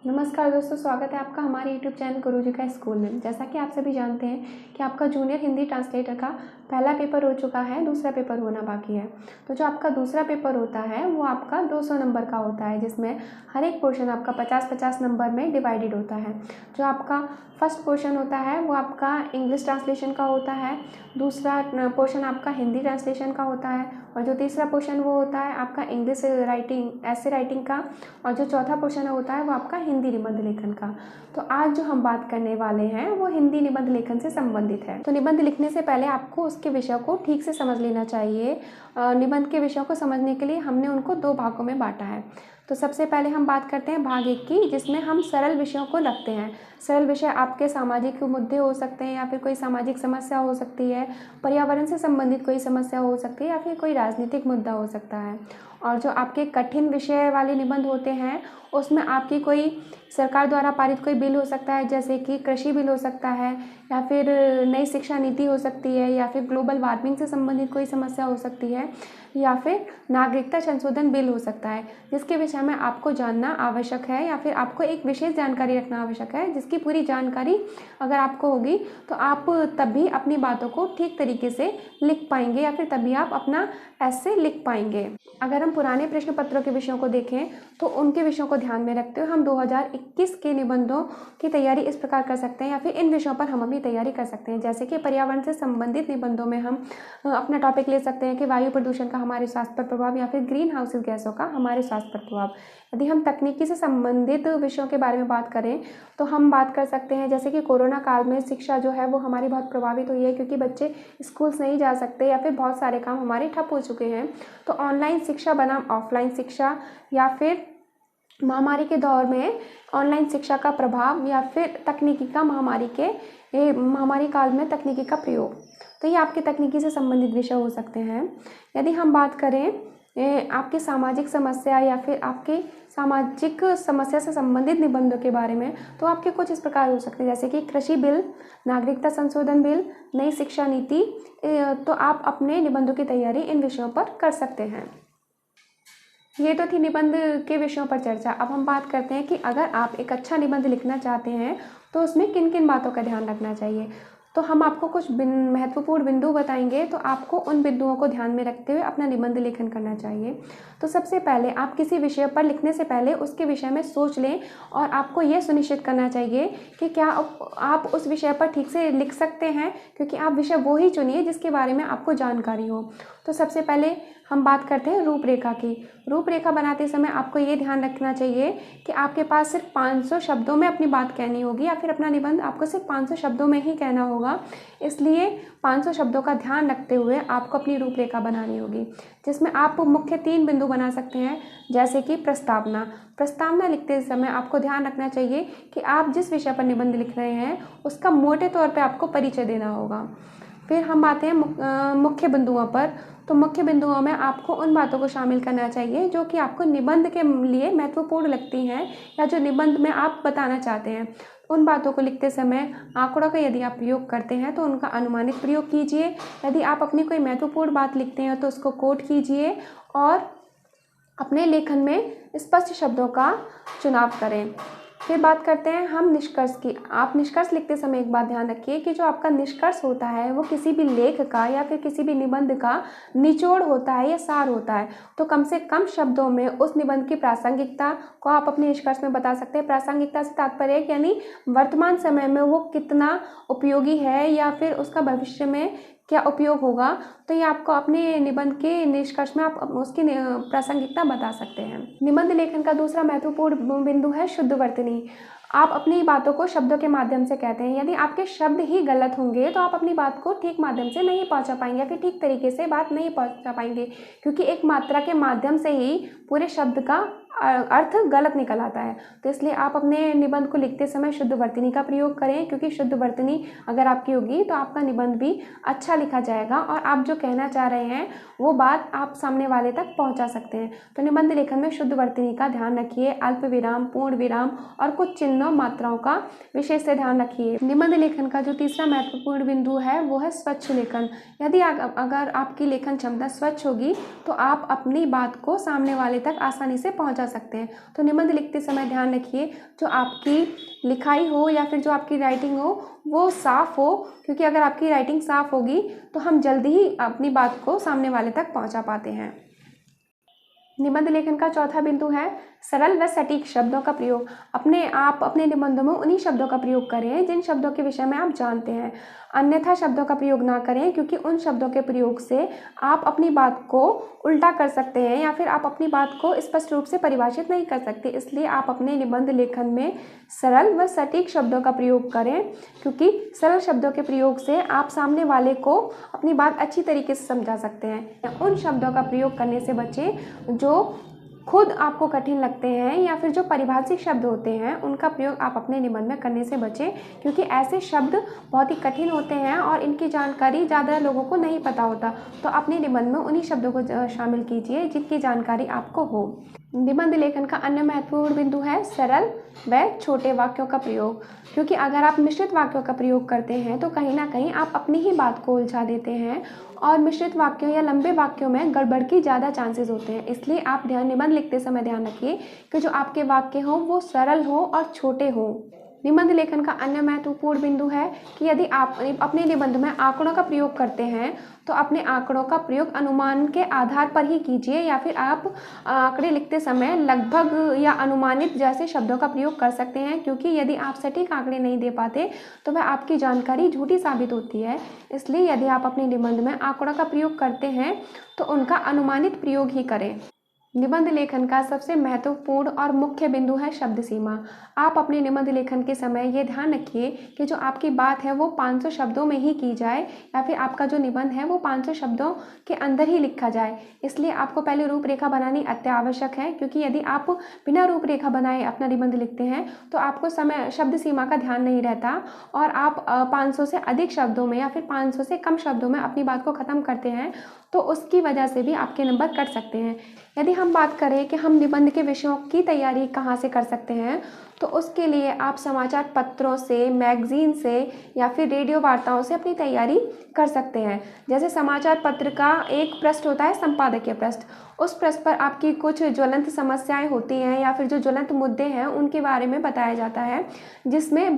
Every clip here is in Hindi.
नमस्कार दोस्तों, स्वागत है आपका हमारे यूट्यूब चैनल गुरुजी का स्कूल में। जैसा कि आप सभी जानते हैं कि आपका जूनियर हिंदी ट्रांसलेटर का पहला पेपर हो चुका है, दूसरा पेपर होना बाकी है। तो जो आपका दूसरा पेपर होता है वो आपका 200 नंबर का होता है, जिसमें हर एक पोर्शन आपका 50-50 नंबर में डिवाइडेड होता है। जो आपका फर्स्ट पोर्शन होता है वो आपका इंग्लिश ट्रांसलेशन का होता है, दूसरा पोर्शन आपका हिंदी ट्रांसलेशन का होता है, और जो तीसरा पोर्शन वो होता है आपका इंग्लिश राइटिंग ऐसे राइटिंग का, और जो चौथा पोर्शन होता है वो आपका हिंदी निबंध लेखन का। तो आज जो हम बात करने वाले हैं वो हिंदी निबंध लेखन से संबंधित है। तो निबंध लिखने से पहले आपको उसके विषय को ठीक से समझ लेना चाहिए। निबंध के विषयों को समझने के लिए हमने उनको 2 भागों में बांटा है। तो सबसे पहले हम बात करते हैं भाग 1 की, जिसमें हम सरल विषयों को रखते हैं। सरल विषय आपके सामाजिक मुद्दे हो सकते हैं, या फिर कोई सामाजिक समस्या हो सकती है, पर्यावरण से संबंधित कोई समस्या हो सकती है, या फिर कोई राजनीतिक मुद्दा हो सकता है। और जो आपके कठिन विषय वाले निबंध होते हैं उसमें आपकी कोई सरकार द्वारा पारित कोई बिल हो सकता है, जैसे कि कृषि बिल हो सकता है, या फिर नई शिक्षा नीति हो सकती है, या फिर ग्लोबल वार्मिंग से संबंधित कोई समस्या हो सकती है, या फिर नागरिकता संशोधन बिल हो सकता है, जिसके विषय में आपको जानना आवश्यक है, या फिर आपको एक विशेष जानकारी रखना आवश्यक है, जिसकी पूरी जानकारी अगर आपको होगी तो आप तभी अपनी बातों को ठीक तरीके से लिख पाएंगे, या फिर तभी आप अपना ऐसे लिख पाएंगे। अगर हम पुराने प्रश्न पत्रों के विषयों को देखें तो उनके विषयों को ध्यान में रखते हुए हम 2021 के निबंधों की तैयारी इस प्रकार कर सकते हैं, या फिर इन विषयों पर हम अभी तैयारी कर सकते हैं। जैसे कि पर्यावरण से संबंधित निबंधों में हम अपना टॉपिक ले सकते हैं कि वायु प्रदूषण का हमारे स्वास्थ्य पर प्रभाव, या फिर ग्रीन हाउस गैसों का हमारे स्वास्थ्य पर प्रभाव। यदि हम तकनीकी से संबंधित विषयों के बारे में बात करें तो हम बात कर सकते हैं, जैसे कि कोरोना काल में शिक्षा जो है वो हमारी बहुत प्रभावित हुई है, क्योंकि बच्चे स्कूल्स नहीं जा सकते, या फिर बहुत सारे काम हमारे ठप हो चुके हैं। तो ऑनलाइन शिक्षा बनाम ऑफलाइन शिक्षा, या फिर महामारी के दौर में ऑनलाइन शिक्षा का प्रभाव, या फिर तकनीकी का महामारी काल में तकनीकी का प्रयोग। तो ये आपके तकनीकी से संबंधित विषय हो सकते हैं। यदि हम बात करें आपकी सामाजिक समस्या या फिर आपके सामाजिक समस्या से संबंधित निबंधों के बारे में, तो आपके कुछ इस प्रकार हो सकते हैं, जैसे कि कृषि बिल, नागरिकता संशोधन बिल, नई शिक्षा नीति। तो आप अपने निबंधों की तैयारी इन विषयों पर कर सकते हैं। ये तो थी निबंध के विषयों पर चर्चा। अब हम बात करते हैं कि अगर आप एक अच्छा निबंध लिखना चाहते हैं तो उसमें किन किन बातों का ध्यान रखना चाहिए। तो हम आपको कुछ महत्वपूर्ण बिंदु बताएंगे, तो आपको उन बिंदुओं को ध्यान में रखते हुए अपना निबंध लेखन करना चाहिए। तो सबसे पहले आप किसी विषय पर लिखने से पहले उसके विषय में सोच लें, और आपको यह सुनिश्चित करना चाहिए कि क्या आप उस विषय पर ठीक से लिख सकते हैं, क्योंकि आप विषय वो ही चुनिए जिसके बारे में आपको जानकारी हो। तो सबसे पहले हम बात करते हैं रूपरेखा की। रूपरेखा बनाते समय आपको ये ध्यान रखना चाहिए कि आपके पास सिर्फ 500 शब्दों में अपनी बात कहनी होगी, या फिर अपना निबंध आपको सिर्फ 500 शब्दों में ही कहना होगा। इसलिए 500 शब्दों का ध्यान रखते हुए आपको अपनी रूपरेखा बनानी होगी, जिसमें आप मुख्य 3 बिंदु बना सकते हैं, जैसे कि प्रस्तावना। प्रस्तावना लिखते समय आपको ध्यान रखना चाहिए कि आप जिस विषय पर निबंध लिख रहे हैं उसका मोटे तौर पर आपको परिचय देना होगा। फिर हम आते हैं मुख्य बिंदुओं पर। तो मुख्य बिंदुओं में आपको उन बातों को शामिल करना चाहिए जो कि आपको निबंध के लिए महत्वपूर्ण लगती हैं, या जो निबंध में आप बताना चाहते हैं। उन बातों को लिखते समय आंकड़ों का यदि आप प्रयोग करते हैं तो उनका अनुमानित प्रयोग कीजिए। यदि आप अपनी कोई महत्वपूर्ण बात लिखते हैं तो उसको कोट कीजिए, और अपने लेखन में स्पष्ट शब्दों का चुनाव करें। फिर बात करते हैं हम निष्कर्ष की। आप निष्कर्ष लिखते समय एक बात ध्यान रखिए कि जो आपका निष्कर्ष होता है वो किसी भी लेख का या फिर किसी भी निबंध का निचोड़ होता है या सार होता है। तो कम से कम शब्दों में उस निबंध की प्रासंगिकता को आप अपने निष्कर्ष में बता सकते हैं। प्रासंगिकता से तात्पर्य है यानी वर्तमान समय में वो कितना उपयोगी है, या फिर उसका भविष्य में क्या उपयोग होगा। तो ये आपको अपने निबंध के निष्कर्ष में आप उसकी प्रासंगिकता बता सकते हैं। निबंध लेखन का दूसरा महत्वपूर्ण बिंदु है शुद्ध वर्तनी। आप अपनी बातों को शब्दों के माध्यम से कहते हैं। यदि आपके शब्द ही गलत होंगे तो आप अपनी बात को ठीक माध्यम से नहीं पहुंचा पाएंगे, या फिर ठीक तरीके से बात नहीं पहुंचा पाएंगे, क्योंकि एक मात्रा के माध्यम से ही पूरे शब्द का अर्थ गलत निकल आता है। तो इसलिए आप अपने निबंध को लिखते समय शुद्ध वर्तनी का प्रयोग करें, क्योंकि शुद्ध वर्तनी अगर आपकी होगी तो आपका निबंध भी अच्छा लिखा जाएगा, और आप जो कहना चाह रहे हैं वो बात आप सामने वाले तक पहुंचा सकते हैं। तो निबंध लेखन में शुद्ध वर्तनी का ध्यान रखिए। अल्प विराम, पूर्ण विराम और कुछ चिन्ह चिन्हों मात्राओं का विशेष से ध्यान रखिए। निबंध लेखन का जो तीसरा महत्वपूर्ण बिंदु है वो है स्वच्छ लेखन। यदि अगर आपकी लेखन क्षमता स्वच्छ होगी तो आप अपनी बात को सामने वाले तक आसानी से पहुंचा सकते हैं। तो निबंध लिखते समय ध्यान रखिए जो आपकी लिखाई हो या फिर जो आपकी राइटिंग हो वो साफ़ हो, क्योंकि अगर आपकी राइटिंग साफ़ होगी तो हम जल्दी ही अपनी बात को सामने वाले तक पहुंचा पाते हैं। निबंध लेखन का चौथा बिंदु है सरल व सटीक शब्दों का प्रयोग। अपने निबंधों में उन्हीं शब्दों का प्रयोग करें जिन शब्दों के विषय में आप जानते हैं, अन्यथा शब्दों का प्रयोग ना करें, क्योंकि उन शब्दों के प्रयोग से आप अपनी बात को उल्टा कर सकते हैं या फिर आप अपनी बात को स्पष्ट रूप से परिभाषित नहीं कर सकते। इसलिए आप अपने निबंध लेखन में सरल व सटीक शब्दों का प्रयोग करें, क्योंकि सरल शब्दों के प्रयोग से आप सामने वाले को अपनी बात अच्छी तरीके से समझा सकते हैं। उन शब्दों का प्रयोग करने से बचें जो खुद आपको कठिन लगते हैं या फिर जो परिभाषित शब्द होते हैं उनका प्रयोग आप अपने निबंध में करने से बचें, क्योंकि ऐसे शब्द बहुत ही कठिन होते हैं और इनकी जानकारी ज़्यादा लोगों को नहीं पता होता। तो अपने निबंध में उन्हीं शब्दों को शामिल कीजिए जिनकी जानकारी आपको हो। निबंध लेखन का अन्य महत्वपूर्ण बिंदु है सरल व छोटे वाक्यों का प्रयोग, क्योंकि अगर आप मिश्रित वाक्यों का प्रयोग करते हैं तो कहीं ना कहीं आप अपनी ही बात को उलझा देते हैं और मिश्रित वाक्यों या लंबे वाक्यों में गड़बड़ की ज़्यादा चांसेस होते हैं। इसलिए आप निबंध लिखते समय ध्यान रखिए कि जो आपके वाक्य हों वो सरल हो और छोटे हों। निबंध लेखन का अन्य महत्वपूर्ण बिंदु है कि यदि आप अपने निबंध में आंकड़ों का प्रयोग करते हैं तो अपने आंकड़ों का प्रयोग अनुमान के आधार पर ही कीजिए, या फिर आप आंकड़े लिखते समय लगभग या अनुमानित जैसे शब्दों का प्रयोग कर सकते हैं, क्योंकि यदि आप सटीक आंकड़े नहीं दे पाते तो वह आपकी जानकारी झूठी साबित होती है। इसलिए यदि आप अपने निबंध में आंकड़ों का प्रयोग करते हैं तो उनका अनुमानित प्रयोग ही करें। निबंध लेखन का सबसे महत्वपूर्ण और मुख्य बिंदु है शब्द सीमा। आप अपने निबंध लेखन के समय ये ध्यान रखिए कि जो आपकी बात है वो 500 शब्दों में ही की जाए, या फिर आपका जो निबंध है वो 500 शब्दों के अंदर ही लिखा जाए। इसलिए आपको पहले रूपरेखा बनानी अत्यावश्यक है, क्योंकि यदि आप बिना रूपरेखा बनाए अपना निबंध लिखते हैं तो आपको शब्द सीमा का ध्यान नहीं रहता और आप 500 से अधिक शब्दों में या फिर 500 से कम शब्दों में अपनी बात को ख़त्म करते हैं, तो उसकी वजह से भी आपके नंबर कट सकते हैं। यदि हम बात करें कि हम निबंध के विषयों की तैयारी कहाँ से कर सकते हैं, तो उसके लिए आप समाचार पत्रों से, मैगजीन से या फिर रेडियो वार्ताओं से अपनी तैयारी कर सकते हैं। जैसे समाचार पत्र का एक पृष्ठ होता है संपादकीय पृष्ठ, उस पृष्ठ पर आपकी कुछ ज्वलंत समस्याएं होती हैं या फिर जो ज्वलंत मुद्दे हैं उनके बारे में बताया जाता है, जिसका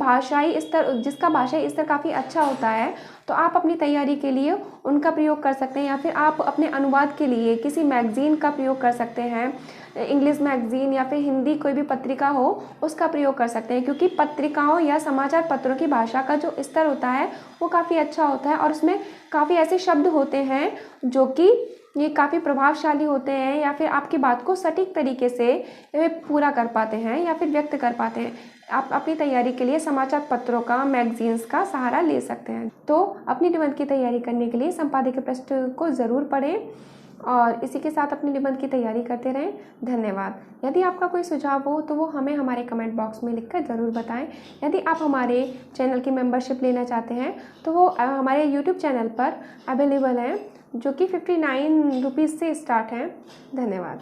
भाषाई स्तर काफ़ी अच्छा होता है। तो आप अपनी तैयारी के लिए उनका प्रयोग कर सकते हैं, या फिर आप अपने अनुवाद के लिए किसी मैगजीन का प्रयोग कर सकते हैं, इंग्लिश मैगजीन या फिर हिंदी कोई भी पत्रिका हो उसका प्रयोग कर सकते हैं, क्योंकि पत्रिकाओं या समाचार पत्रों की भाषा का जो स्तर होता है वो काफ़ी अच्छा होता है और उसमें काफ़ी ऐसे शब्द होते हैं जो कि ये काफ़ी प्रभावशाली होते हैं या फिर आपकी बात को सटीक तरीके से पूरा कर पाते हैं या फिर व्यक्त कर पाते हैं। आप अपनी तैयारी के लिए समाचार पत्रों का, मैगजीन्स का सहारा ले सकते हैं। तो अपनी निबंध की तैयारी करने के लिए संपादकीय पृष्ठ को ज़रूर पढ़ें और इसी के साथ अपनी निबंध की तैयारी करते रहें। धन्यवाद। यदि आपका कोई सुझाव हो तो वो हमें हमारे कमेंट बॉक्स में लिखकर ज़रूर बताएं। यदि आप हमारे चैनल की मेंबरशिप लेना चाहते हैं तो वो हमारे यूट्यूब चैनल पर अवेलेबल है, जो कि 59 रुपीज़ से स्टार्ट है। धन्यवाद।